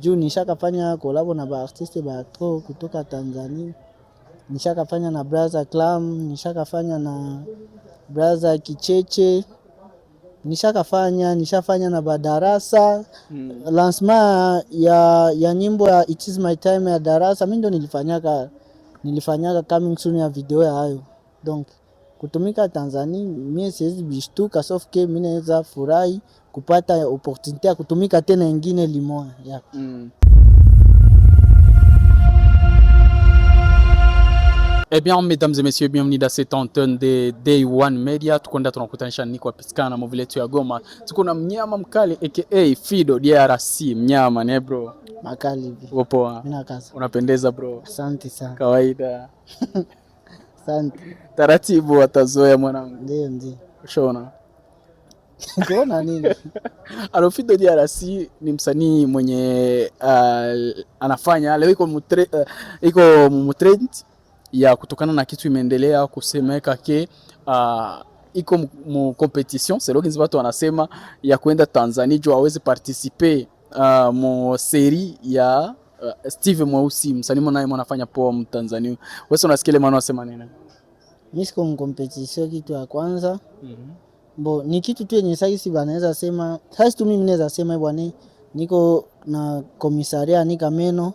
juu nishakafanya kolabo na ba artiste ba tro kutoka Tanzania. Nishakafanya na Brother Clam, nishakafanya na Brother Kicheche, nishafanya na Badarasa. Lancement ya nyimbo ya It Is My Time ya Darasa mimi ndo nilifanyaka coming soon ya video ya hayo. Donc kutumika Tanzania mimi siwezi bishtuka sauf que mimi naweza furahi kupata opportunity ya kutumika tena ingine limoya. Yeah. Eh bien, mesdames et messieurs, bienvenue dans cette antenne de Day One Media. Tukwenda tunakutanisha niko Piskana mwa vile yetu ya Goma. Tuko na mnyama mkali aka Fido DRC. Mnyama ne bro. Makali hivi. Uko poa? Mimi nakaza. Unapendeza bro. Asante sana. Kawaida. Asante. Taratibu watazoea mwanangu. Ndio. Ushona. Kuona nini? Alo Fido DRC ni msanii mwenye anafanya leo iko mutrend ya kutokana na kitu imeendelea kusemeka ke iko mu competition selogi watu wanasema ya kwenda Tanzania juu aweze participer mu serie ya Steve Mweusi, msanii naye anafanya poa mu Tanzania. Wewe unasikia maana wasema nini? Mimi siko mu competition kitu ya kwanza. Bo ni kitu tu yenye sasa banaweza sema, sasa tu mimi naweza sema bwana niko na komisaria Anika Meno.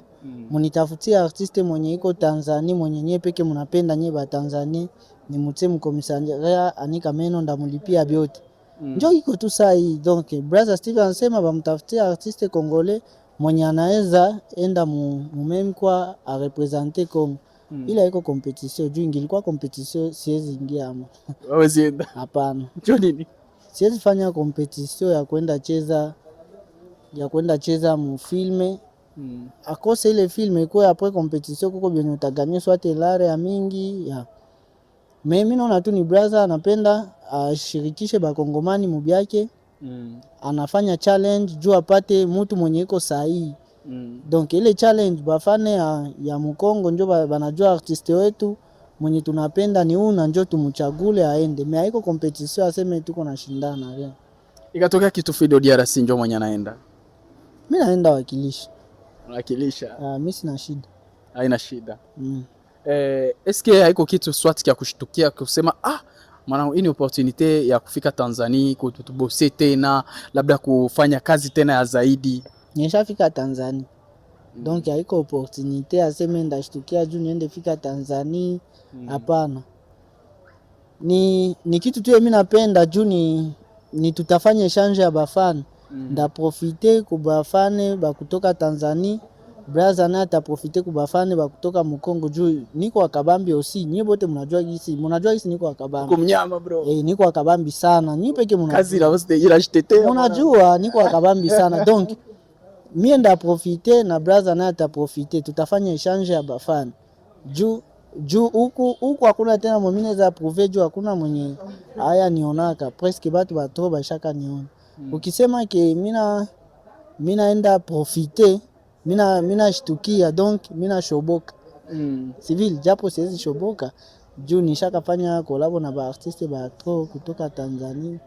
Munitafutia artiste mwenye iko Tanzania mwenye nye peke mnapenda nye ba Tanzania ni mutemu komisaria Anika Meno ndamulipia byote. Njoo iko tu saa hii. Donc brother Steve anasema bamtafutia artiste congolais mwenye anaweza enda mumeme kwa a representer Congo. Ila iko competition juu ingilikuwa competition siwezi ingia ama. Hawezi enda. Hapana. Njoo nini? Siwezi fanya competition ya kwenda cheza mu filme. Akose ile filme kwa après competition kuko byenye utaganye swate lare ya mingi ya. Mimi naona tu ni brother anapenda ashirikishe bakongomani mubyake. Anafanya challenge juu apate mtu mwenye iko sahihi. Donc ile challenge bafane ya Mkongo njo banajua artiste wetu mwenye tunapenda ni huyu na njo tumchagule aende. Mimi haiko competition aseme tuko na shindana leo. Ikatokea kitu Fido DRC njo mwenye anaenda. Mimi naenda wakilisha. Wakilisha. Mimi sina shida. Haina shida. Eske haiko kitu swati ya kushtukia kusema maana hii ni opportunity ya kufika Tanzania kutubose tena labda kufanya kazi tena ya zaidi. Nishafika Tanzania. Donc haiko opportunity aseme ndashtukia juu niende fika Tanzania. Hapana. Ni kitu tu mimi napenda juu ni tutafanya exchange ya bafana. Nda profiter kubafane ba kutoka Tanzania. Brother na ata profiter kubafane ba kutoka Mkongo juu niko akabambi aussi. Nyie bote mnajua gisi niko akabambi. Kumnyama bro. Niko akabambi sana. Nyie peke mnajua. Kazi la wose ila jitetea. Mnajua niko akabambi sana. Donc mimi nda profiter na brother na ata profiter. Tutafanya exchange ya bafana. Juu huku hakuna tena mwingine za prouver juu hakuna mwenye haya nionaka. Presque batu batro bashaka niona. Ukisema ke mimi naenda profiter, mimi shtukia donc mimi shoboka. Civil japo siwezi shoboka juu nishakafanya kolabo na ba artiste ba tro kutoka Tanzania.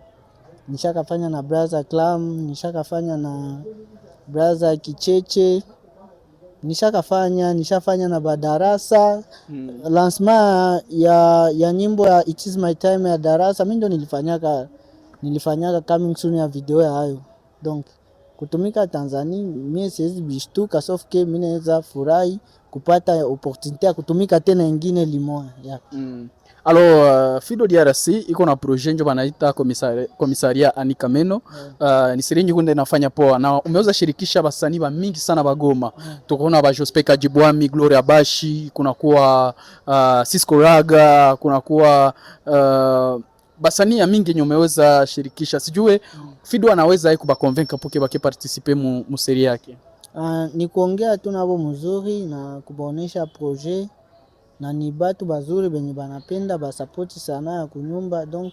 Nishakafanya na Brother Clam, nishakafanya na Brother Kicheche, nishafanya na Badarasa. Lancement ya nyimbo ya It Is My Time ya Darasa mimi ndo nilifanyaka coming soon ya video ya hayo. Donc kutumika Tanzania mimi siwezi bishtuka sauf que mimi naweza furahi kupata opportunity ya kutumika tena ingine limoya. Yeah. Alors Fido DRC iko na projet njo banaita komisaria Anika Meno. Ni siringi kunde nafanya poa na umeweza shirikisha basanii ba mingi sana bagoma. Tukaona ba Jospeka Jibwami, Gloria Bashi, kuna kuwa Cisco Raga, kuna kuwa basanii ya mingi nyomeweza shirikisha. Sijue Fido anaweza kuba convaincre poke bake participer mu serie yake. Ni kuongea tu nabo mzuri na kubaonesha projet na ni batu bazuri benye banapenda ba support sana ya kunyumba. Donc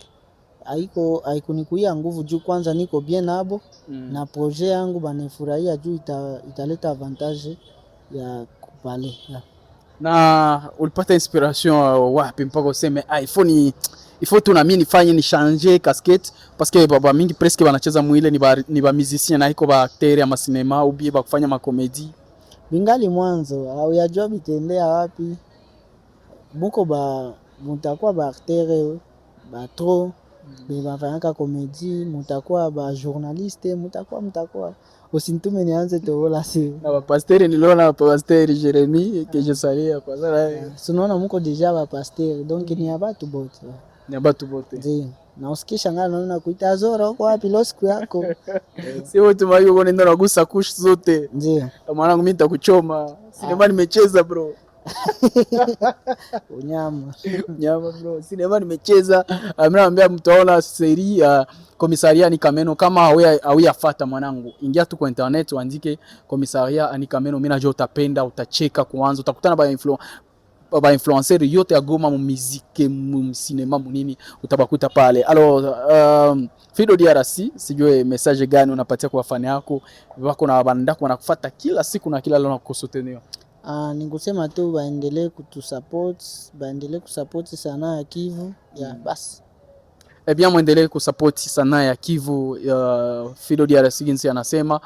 haiko nikuia nguvu juu kwanza niko bien nabo na projet yangu banefurahia juu italeta avantage ya kupale. Yeah. Na ulipata inspiration wapi mpaka useme iPhone il faut tu na mimi nifanye ni changer casquette parce que baba mingi presque banacheza mwile ni ba musicien na iko ba acteur ama cinema ou bien ba kufanya ma comédie. Bingali mwanzo au ya job itendea wapi? Buko mutakuwa ba acteur ba trop bafanyaka comédie, mutakuwa ba journaliste, mutakuwa usinitume nianze tobola si na ba pasteur niliona ba pasteur Jeremy que je salue kwa sana. Sunaona muko deja ba pasteur donc ni abatu bote. Ni abatu bote. Ndio. Na usikisha ngana naona kuita Zora huko wapi lo siku yako. Si wote mayo unaenda unagusa kush zote. Ndio. Mwanangu mimi nitakuchoma. Sinema nimecheza bro. Unyama bro. Sinema nimecheza. Mimi naambia mtaona seri Komisaria Ani Kameno kama hauyafuata mwanangu. Ingia tu kwa internet uandike Komisaria Ani Kameno, mimi najua utapenda, utacheka kwanza, utakutana ba influencer yote ya Goma mu musique, mu cinema, mu nini utabakuta pale. Alors Fido DRC, sijue message gani unapatia kwa fani yako wako na bandako wanakufuata kila siku na kila leo nakusotenea? Ningesema tu baendelee kusupport sanaa ya Kivu ya basi. Bien muendelee kusupport sanaa ya Kivu. Fido DRC jinsi anasema,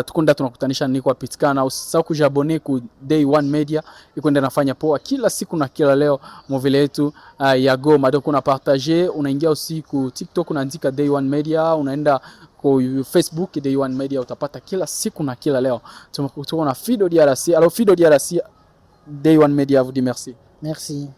tukunda tunakutanisha niko apitikana. Usisahau kujabone ku Day One Media, ikwenda nafanya poa kila siku na kila leo movile yetu ya Goma. Donc una partager, unaingia usiku TikTok unaandika Day One Media, unaenda kwa Facebook Day One Media, utapata kila siku na kila leo. Tuko na Fido DRC. Alors Fido DRC, Day One Media vous dit merci. Merci.